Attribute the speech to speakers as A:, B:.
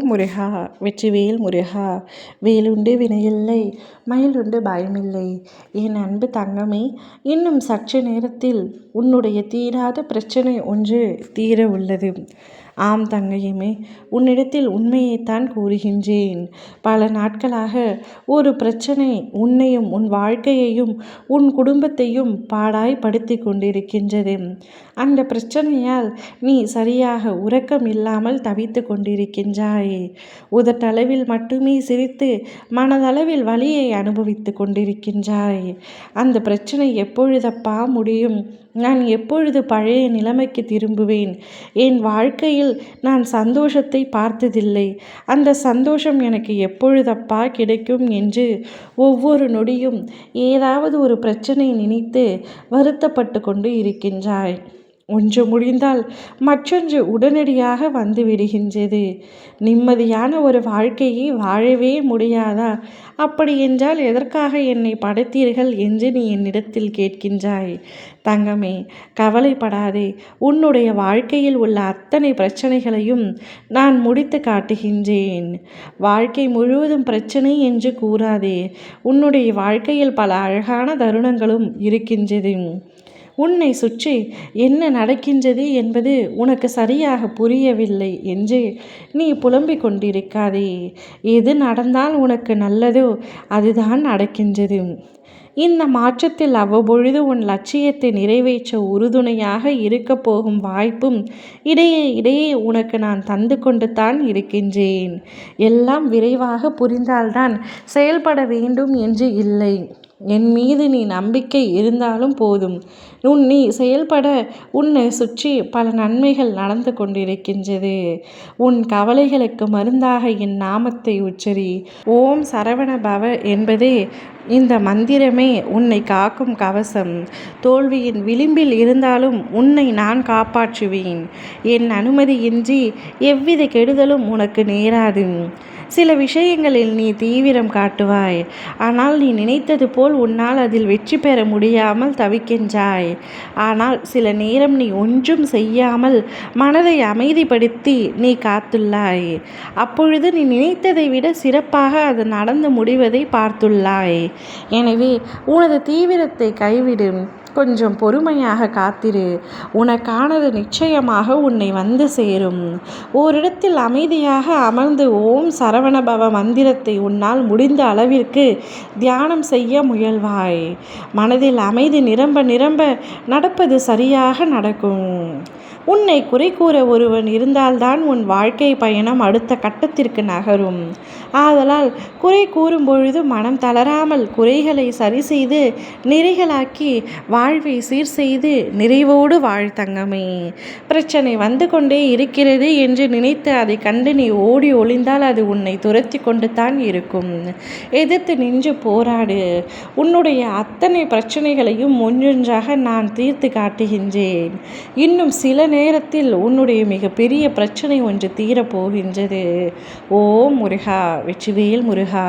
A: முருகா வெற்றிவேல் முருகா. வேலுண்டு வினையில்லை, மயிலுண்டு பயமில்லை. என் அன்பு தங்கமே, இன்னும் சற்று நேரத்தில் உன்னுடைய தீராத பிரச்சனை ஒன்று தீர உள்ளது. ஆம் தங்கையுமே, உன்னிடத்தில் உண்மையைத்தான் கூறுகின்றேன். பல நாட்களாக ஒரு பிரச்சனை உன்னையும் உன் வாழ்க்கையையும் உன் குடும்பத்தையும் பாடாய்படுத்தி கொண்டிருக்கின்றது. அந்த பிரச்சனையால் நீ சரியாக உறக்கம் இல்லாமல் தவித்து கொண்டிருக்கின்றாய். உதட்டளவில் மட்டுமே சிரித்து மனதளவில் வலியை அனுபவித்து கொண்டிருக்கின்றாய். அந்த பிரச்சனை எப்பொழுதப்பா முடியும்? நான் எப்பொழுது பழைய நிலைமைக்கு திரும்புவேன்? என் வாழ்க்கையில் நான் சந்தோஷத்தை பார்த்ததில்லை. அந்த சந்தோஷம் எனக்கு எப்பொழுதப்பா கிடைக்கும் என்று ஒவ்வொரு நொடியும் ஏதாவது ஒரு பிரச்சனை நினைத்து வருத்தப்பட்டு கொண்டு இருக்கின்றாய். ஒன்று முடிந்தால் மற்றொன்று உடனடியாக வந்து விடுகின்றது. நிம்மதியான ஒரு வாழ்க்கையை வாழவே முடியாதா? அப்படி என்றால் எதற்காக என்னை படைத்தீர்கள் என்று நீ என்னிடத்தில் கேட்கின்றாய். தங்கமே, கவலைப்படாதே. உன்னுடைய வாழ்க்கையில் உள்ள அத்தனை பிரச்சனைகளையும் நான் முடித்து காட்டுகின்றேன். வாழ்க்கை முழுவதும் பிரச்சனை என்று கூறாதே. உன்னுடைய வாழ்க்கையில் பல அழகான தருணங்களும் இருக்கின்றது. உன்னை சுற்றி என்ன நடக்கின்றது என்பது உனக்கு சரியாக புரியவில்லை என்று நீ புலம்பிக் கொண்டிருக்காதே. எது நடந்தால் உனக்கு நல்லதோ அதுதான் நடக்கின்றது. இந்த மாற்றத்தில் அவ்வப்பொழுது உன் லட்சியத்தை நிறைவேற்ற உறுதுணையாக இருக்க போகும் வாய்ப்பும் இடையே இடையே உனக்கு நான் தந்து கொண்டு தான் இருக்கின்றேன். எல்லாம் விரைவாக புரிந்தால்தான் செயல்பட வேண்டும் என்று இல்லை. என் மீது நீ நம்பிக்கை இருந்தாலும் போதும். நீ செயல்பட உன்னை சுற்றி பல நன்மைகள் நடந்து கொண்டிருக்கின்றது. உன் கவலைகளுக்கு மருந்தாக என் நாமத்தை உச்சரி. ஓம் சரவண பவ என்பதே இந்த மந்திரமே உன்னை காக்கும் கவசம். தோல்வியின் விளிம்பில் இருந்தாலும் உன்னை நான் காப்பாற்றுவேன். என் அனுமதியின்றி எவ்வித கெடுதலும் உனக்கு நேராது. சில விஷயங்களில் நீ தீவிரம் காட்டுவாய். ஆனால் நீ நினைத்தது போல் உன்னால் அதில் வெற்றி பெற முடியாமல் தவிக்கின்றாய். ஆனால் சில நேரம் நீ ஒன்றும் செய்யாமல் மனதை அமைதிப்படுத்தி நீ காத்துள்ளாய். அப்பொழுது நீ நினைத்ததை விட சிறப்பாக அது நடந்து முடிவதை பார்த்துள்ளாய். எனவே உனது தீவிரத்தை கைவிடு. கொஞ்சம் பொறுமையாக காத்திரு. உனக்கானது நிச்சயமாக உன்னை வந்து சேரும். ஓரிடத்தில் அமைதியாக அமர்ந்து ஓம் சரவணபவ மந்திரத்தை உன்னால் முடிந்த அளவிற்கு தியானம் செய்ய முயல்வாய். மனதில் அமைதி நிரம்ப நிரம்ப நடப்பது சரியாக நடக்கும். உன்னை குறை கூற ஒருவன் இருந்தால்தான் உன் வாழ்க்கை பயணம் அடுத்த கட்டத்திற்கு நகரும். ஆதலால் குறை கூறும் பொழுது மனம் தளராமல் குறைகளை சரி செய்து நிறைகளாக்கி வாழ்வை சீர் செய்து நிறைவோடு வாழ் தங்கமே. பிரச்சனை வந்து கொண்டே இருக்கிறது என்று நினைத்து அதை கண்டு நீ ஓடி ஒளிந்தால் அது உன்னை துரத்தி கொண்டு தான் இருக்கும். எதிர்த்து நின்று போராடு. உன்னுடைய அத்தனை பிரச்சனைகளையும் ஒன்றொன்றாக நான் தீர்த்து காட்டுகின்றேன். இன்னும் சில நேரத்தில் உன்னுடைய மிகப்பெரிய பிரச்சனை ஒன்று தீரப்போகின்றது. ஓ முருகா வெற்றிவேல் முருகா.